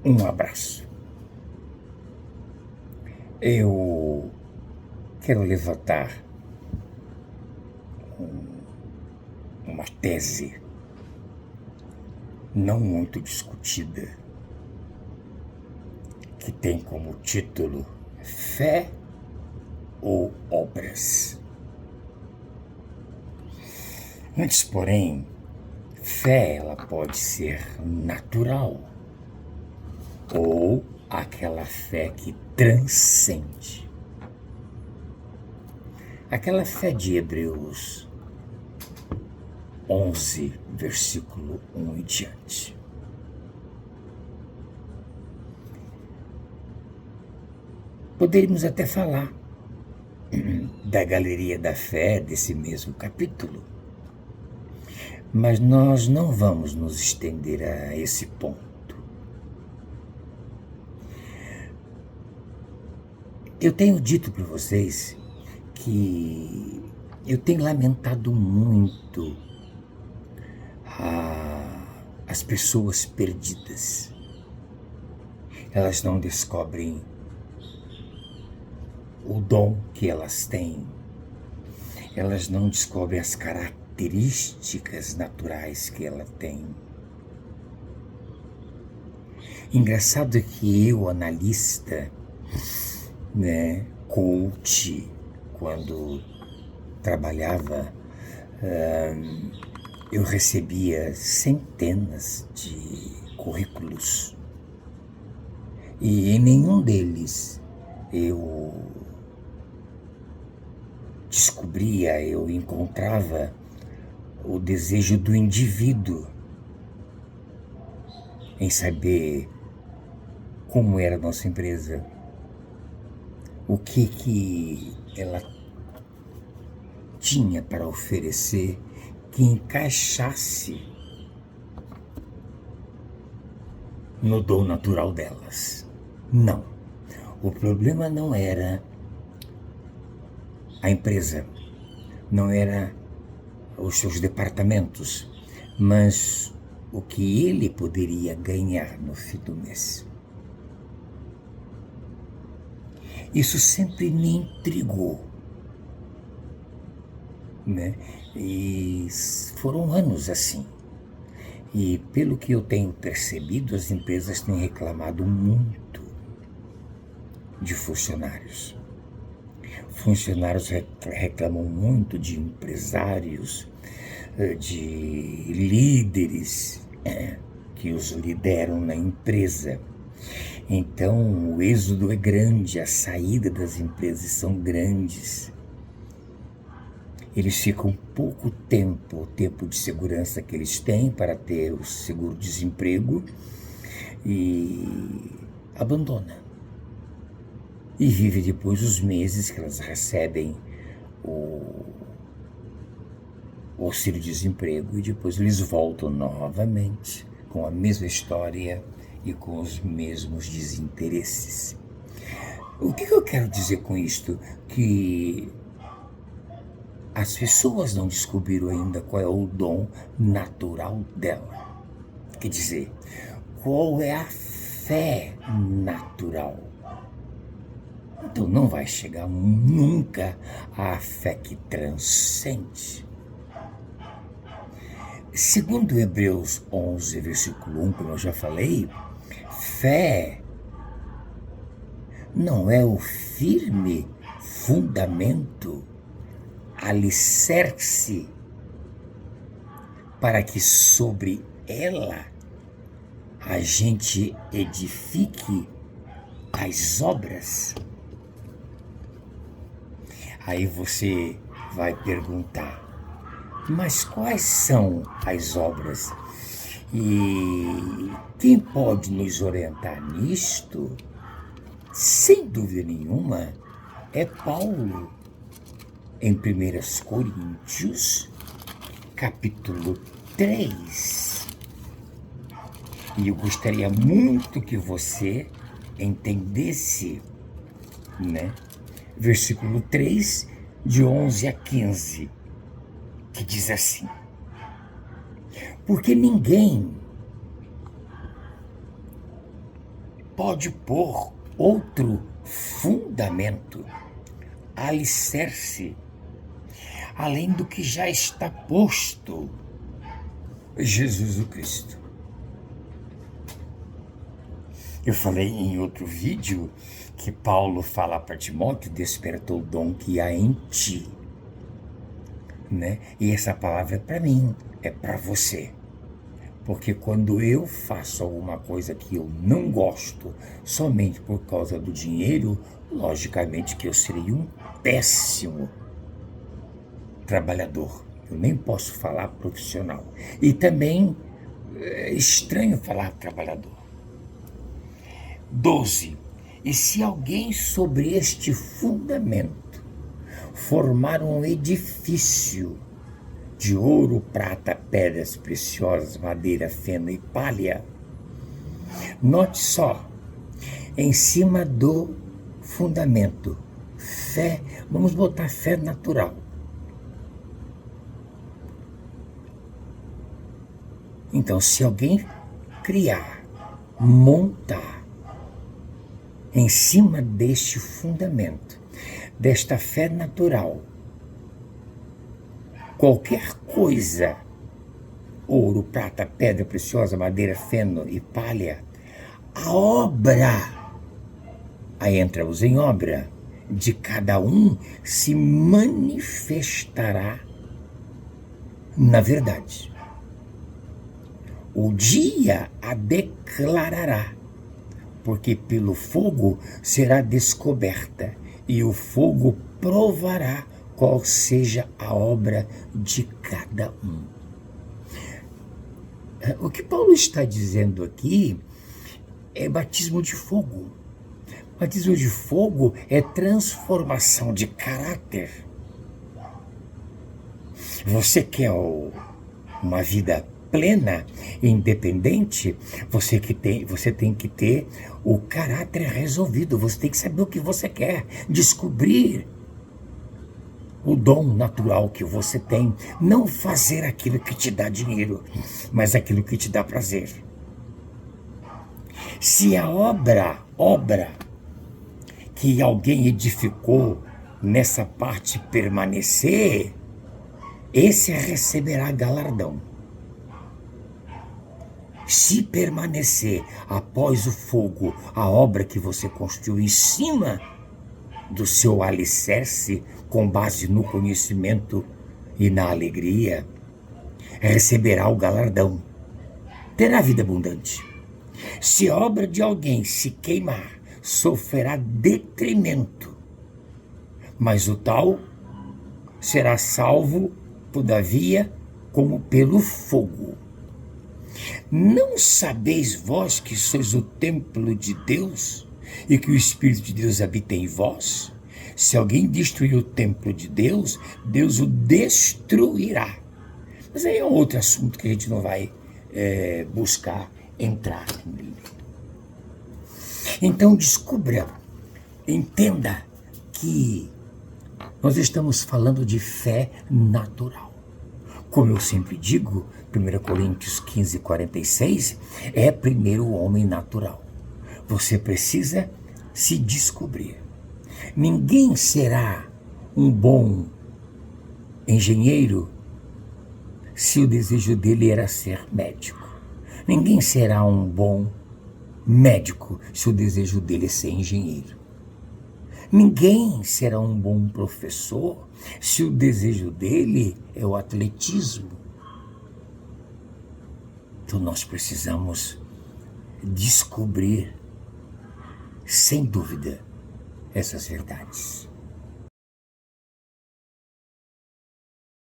Um abraço. Eu quero levantar uma tese não muito discutida, que tem como título Fé ou Obras. Antes, porém, fé ela pode ser natural ou aquela fé que transcende. Aquela fé de Hebreus 11, versículo 1 e diante. Poderíamos até falar da galeria da fé desse mesmo capítulo, mas nós não vamos nos estender a esse ponto. Eu tenho dito para vocês que eu tenho lamentado muito as pessoas perdidas. Elas não descobrem o dom que elas têm. Elas não descobrem as características naturais que ela tem. Engraçado que eu, analista, coach, quando trabalhava, eu recebia centenas de currículos e em nenhum deles eu descobria, eu encontrava o desejo do indivíduo em saber como era a nossa empresa, o que ela tinha para oferecer que encaixasse no dom natural delas. Não. O problema não era a empresa, não era os seus departamentos, mas o que ele poderia ganhar no fim do mês. Isso sempre me intrigou, E foram anos assim. E pelo que eu tenho percebido, as empresas têm reclamado muito de funcionários. Funcionários reclamam muito de empresários, de líderes que os lideram na empresa. Então, o êxodo é grande, a saída das empresas são grandes. Eles ficam pouco tempo, o tempo de segurança que eles têm para ter o seguro-desemprego, e abandona. E vive depois os meses que elas recebem o auxílio-desemprego, e depois eles voltam novamente com a mesma história e com os mesmos desinteresses. O que eu quero dizer com isto? Que as pessoas não descobriram ainda qual é o dom natural dela. Quer dizer, qual é a fé natural. Então não vai chegar nunca à fé que transcende. Segundo Hebreus 11, versículo 1, como eu já falei, fé não é o firme fundamento, alicerce, para que sobre ela a gente edifique as obras. Aí você vai perguntar, mas quais são as obras? E quem pode nos orientar nisto, sem dúvida nenhuma, é Paulo, em 1 Coríntios, capítulo 3. E eu gostaria muito que você entendesse, versículo 3, de 11 a 15, que diz assim: porque ninguém pode pôr outro fundamento, alicerce, além do que já está posto, Jesus o Cristo. Eu falei em outro vídeo que Paulo fala para Timóteo: despertou o dom que há em ti, né? E essa palavra é para mim, é para você. Porque quando eu faço alguma coisa que eu não gosto somente por causa do dinheiro, logicamente que eu serei um péssimo trabalhador. Eu nem posso falar profissional. E também é estranho falar trabalhador. 12. E se alguém sobre este fundamento formar um edifício de ouro, prata, pedras preciosas, madeira, feno e palha, note só, em cima do fundamento, fé, vamos botar fé natural. Então, se alguém criar, montar, em cima deste fundamento, desta fé natural, qualquer coisa, ouro, prata, pedra preciosa, madeira, feno e palha, a obra, aí entramos em obra, de cada um se manifestará na verdade. O dia a declarará, porque pelo fogo será descoberta, e o fogo provará qual seja a obra de cada um. O que Paulo está dizendo aqui é batismo de fogo. Batismo de fogo é transformação de caráter. Você quer uma vida plena, independente, você tem que ter o caráter resolvido, você tem que saber o que você quer, descobrir o dom natural que você tem, não fazer aquilo que te dá dinheiro, mas aquilo que te dá prazer. Se a obra que alguém edificou nessa parte permanecer, esse receberá galardão. Se permanecer após o fogo a obra que você construiu em cima do seu alicerce, com base no conhecimento e na alegria, receberá o galardão, terá vida abundante. Se a obra de alguém se queimar, sofrerá detrimento, mas o tal será salvo, todavia, como pelo fogo. Não sabeis vós que sois o templo de Deus e que o Espírito de Deus habita em vós? Se alguém destruir o templo de Deus, Deus o destruirá. Mas aí é um outro assunto que a gente não vai buscar entrar nele. Então descubra, entenda que nós estamos falando de fé natural. Como eu sempre digo, 1 Coríntios 15, 46, é primeiro o homem natural. Você precisa se descobrir. Ninguém será um bom engenheiro se o desejo dele era ser médico. Ninguém será um bom médico se o desejo dele é ser engenheiro. Ninguém será um bom professor se o desejo dele é o atletismo. Então nós precisamos descobrir, sem dúvida, essas verdades.